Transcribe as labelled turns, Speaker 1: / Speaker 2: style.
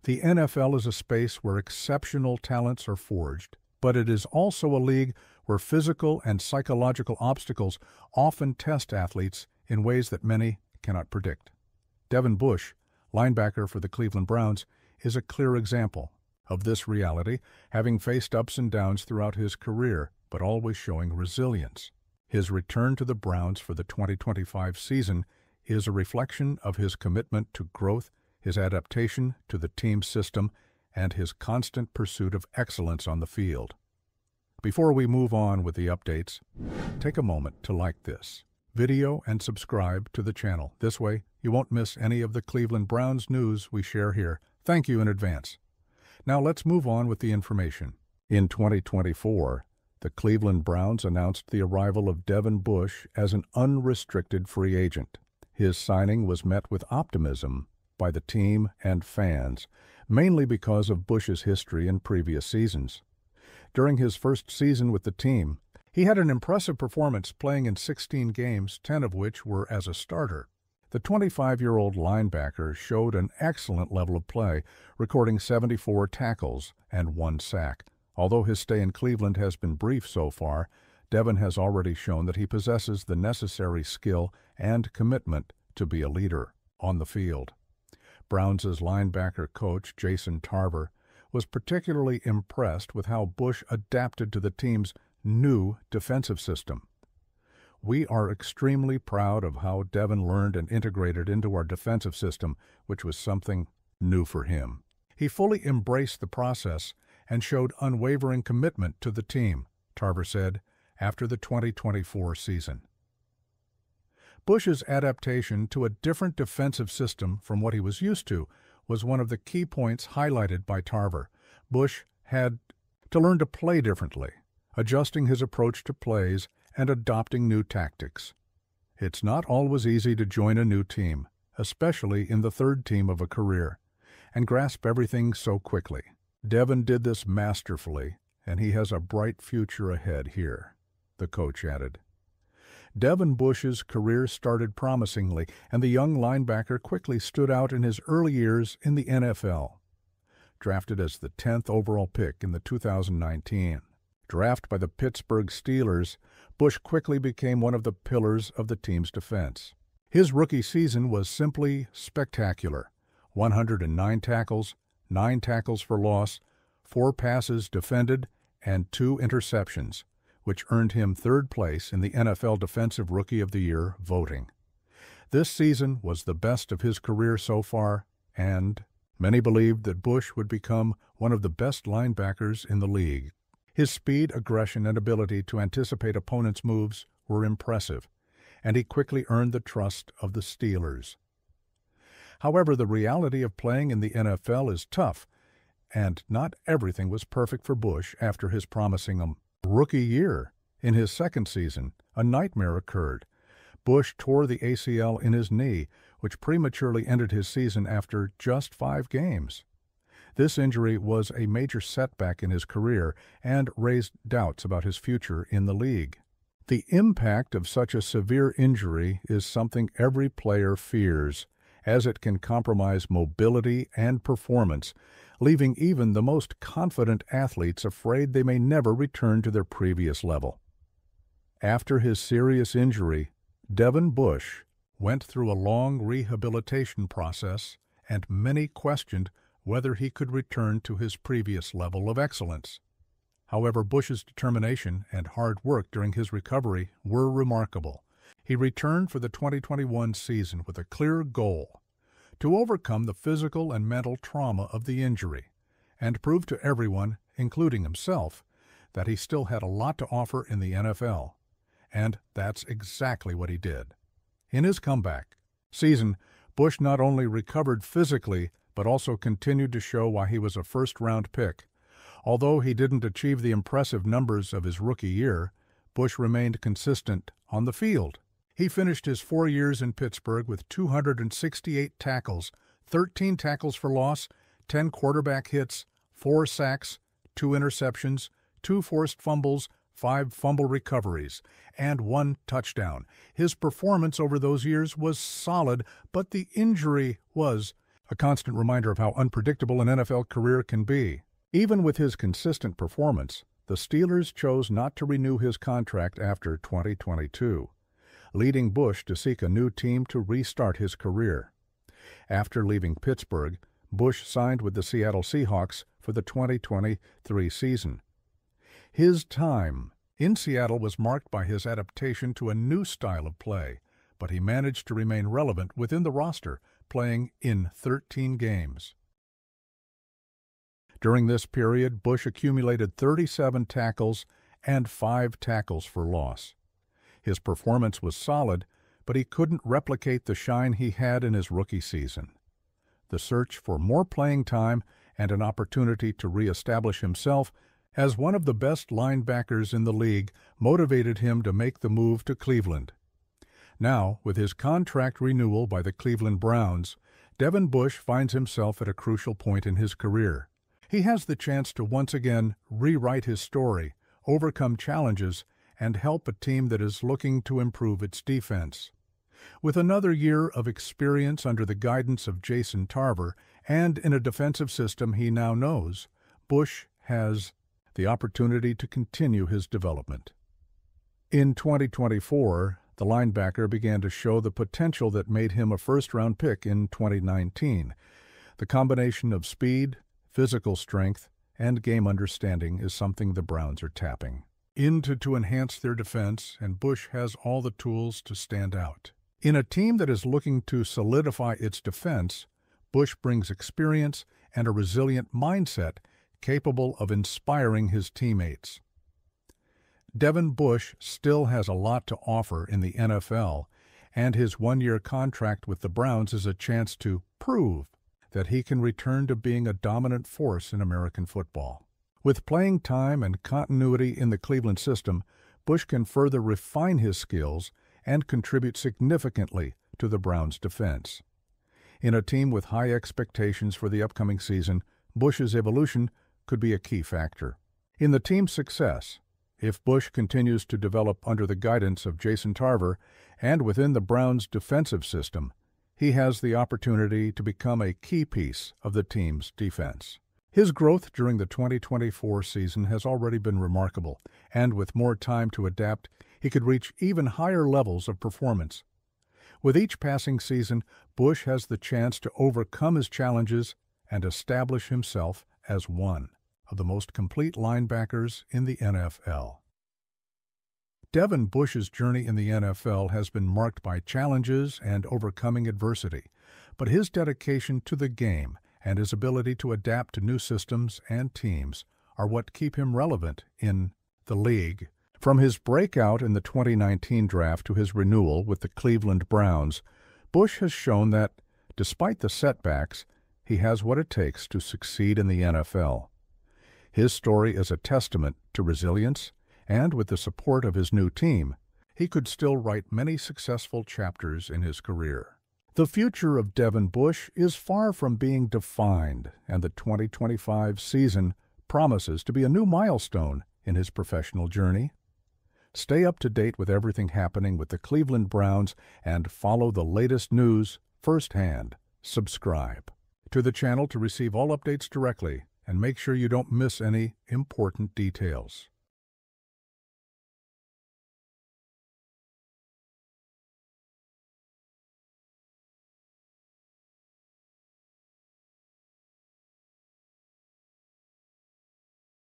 Speaker 1: The NFL is a space where exceptional talents are forged, but it is also a league where physical and psychological obstacles often test athletes in ways that many cannot predict. Devin Bush, linebacker for the Cleveland Browns, is a clear example of this reality, having faced ups and downs throughout his career, but always showing resilience. His return to the Browns for the 2025 season is a reflection of his commitment to growth, his adaptation to the team system, and his constant pursuit of excellence on the field. Before we move on with the updates, take a moment to like this video and subscribe to the channel. This way, you won't miss any of the Cleveland Browns news we share here. Thank you in advance. Now let's move on with the information. In 2024, the Cleveland Browns announced the arrival of Devin Bush as an unrestricted free agent. His signing was met with optimism by the team and fans, mainly because of Bush's history in previous seasons. During his first season with the team, he had an impressive performance playing in 16 games, 10 of which were as a starter. The 25-year-old linebacker showed an excellent level of play, recording 74 tackles and 1 sack. Although his stay in Cleveland has been brief so far, Devin has already shown that he possesses the necessary skill and commitment to be a leader on the field. Browns' linebacker coach, Jason Tarver, was particularly impressed with how Bush adapted to the team's new defensive system. We are extremely proud of how Devin learned and integrated into our defensive system, which was something new for him. He fully embraced the process and showed unwavering commitment to the team, Tarver said after the 2024 season. Bush's adaptation to a different defensive system from what he was used to was one of the key points highlighted by Tarver. Bush had to learn to play differently, adjusting his approach to plays and adopting new tactics. It's not always easy to join a new team, especially in the third team of a career, and grasp everything so quickly. Devin did this masterfully, and he has a bright future ahead here, the coach added. Devin Bush's career started promisingly, and the young linebacker quickly stood out in his early years in the NFL. Drafted as the 10th overall pick in the 2019 draft by the Pittsburgh Steelers, Bush quickly became one of the pillars of the team's defense. His rookie season was simply spectacular. 109 tackles, 9 tackles for loss, 4 passes defended, and 2 interceptions, which earned him third place in the NFL Defensive Rookie of the Year voting. This season was the best of his career so far, and many believed that Bush would become one of the best linebackers in the league. His speed, aggression, and ability to anticipate opponents' moves were impressive, and he quickly earned the trust of the Steelers. However, the reality of playing in the NFL is tough, and not everything was perfect for Bush after his promising rookie year. In his second season, a nightmare occurred. Bush tore the ACL in his knee, which prematurely ended his season after just 5 games. This injury was a major setback in his career and raised doubts about his future in the league. The impact of such a severe injury is something every player fears, as it can compromise mobility and performance, leaving even the most confident athletes afraid they may never return to their previous level. After his serious injury, Devin Bush went through a long rehabilitation process, and many questioned whether he could return to his previous level of excellence. However, Bush's determination and hard work during his recovery were remarkable. He returned for the 2021 season with a clear goal: to overcome the physical and mental trauma of the injury, and prove to everyone, including himself, that he still had a lot to offer in the NFL. And that's exactly what he did. In his comeback season, Bush not only recovered physically, but also continued to show why he was a first-round pick. Although he didn't achieve the impressive numbers of his rookie year, Bush remained consistent on the field. He finished his 4 years in Pittsburgh with 268 tackles, 13 tackles for loss, 10 quarterback hits, 4 sacks, 2 interceptions, 2 forced fumbles, 5 fumble recoveries, and 1 touchdown. His performance over those years was solid, but the injury was a constant reminder of how unpredictable an NFL career can be. Even with his consistent performance, the Steelers chose not to renew his contract after 2022, leading Bush to seek a new team to restart his career. After leaving Pittsburgh, Bush signed with the Seattle Seahawks for the 2023 season. His time in Seattle was marked by his adaptation to a new style of play, but he managed to remain relevant within the roster, playing in 13 games. During this period, Bush accumulated 37 tackles and 5 tackles for loss. His performance was solid, but he couldn't replicate the shine he had in his rookie season. The search for more playing time and an opportunity to reestablish himself as one of the best linebackers in the league motivated him to make the move to Cleveland. Now, with his contract renewal by the Cleveland Browns, Devin Bush finds himself at a crucial point in his career. He has the chance to once again rewrite his story, overcome challenges, and help a team that is looking to improve its defense. With another year of experience under the guidance of Jason Tarver and in a defensive system he now knows, Bush has the opportunity to continue his development. In 2024, the linebacker began to show the potential that made him a first-round pick in 2019. The combination of speed, physical strength, and game understanding is something the Browns are tapping into to enhance their defense, and Bush has all the tools to stand out. In a team that is looking to solidify its defense, Bush brings experience and a resilient mindset capable of inspiring his teammates. Devin Bush still has a lot to offer in the NFL, and his one-year contract with the Browns is a chance to prove that he can return to being a dominant force in American football. With playing time and continuity in the Cleveland system, Bush can further refine his skills and contribute significantly to the Browns' defense. In a team with high expectations for the upcoming season, Bush's evolution could be a key factor. In the team's success, if Bush continues to develop under the guidance of Jason Tarver and within the Browns' defensive system, he has the opportunity to become a key piece of the team's defense. His growth during the 2024 season has already been remarkable, and with more time to adapt, he could reach even higher levels of performance. With each passing season, Bush has the chance to overcome his challenges and establish himself as one of the most complete linebackers in the NFL. Devin Bush's journey in the NFL has been marked by challenges and overcoming adversity, but his dedication to the game and his ability to adapt to new systems and teams are what keep him relevant in the league. From his breakout in the 2019 draft to his renewal with the Cleveland Browns, Bush has shown that, despite the setbacks, he has what it takes to succeed in the NFL. His story is a testament to resilience, and with the support of his new team, he could still write many successful chapters in his career. The future of Devin Bush is far from being defined, and the 2025 season promises to be a new milestone in his professional journey. Stay up to date with everything happening with the Cleveland Browns and follow the latest news firsthand. Subscribe to the channel to receive all updates directly, and make sure you don't miss any important details.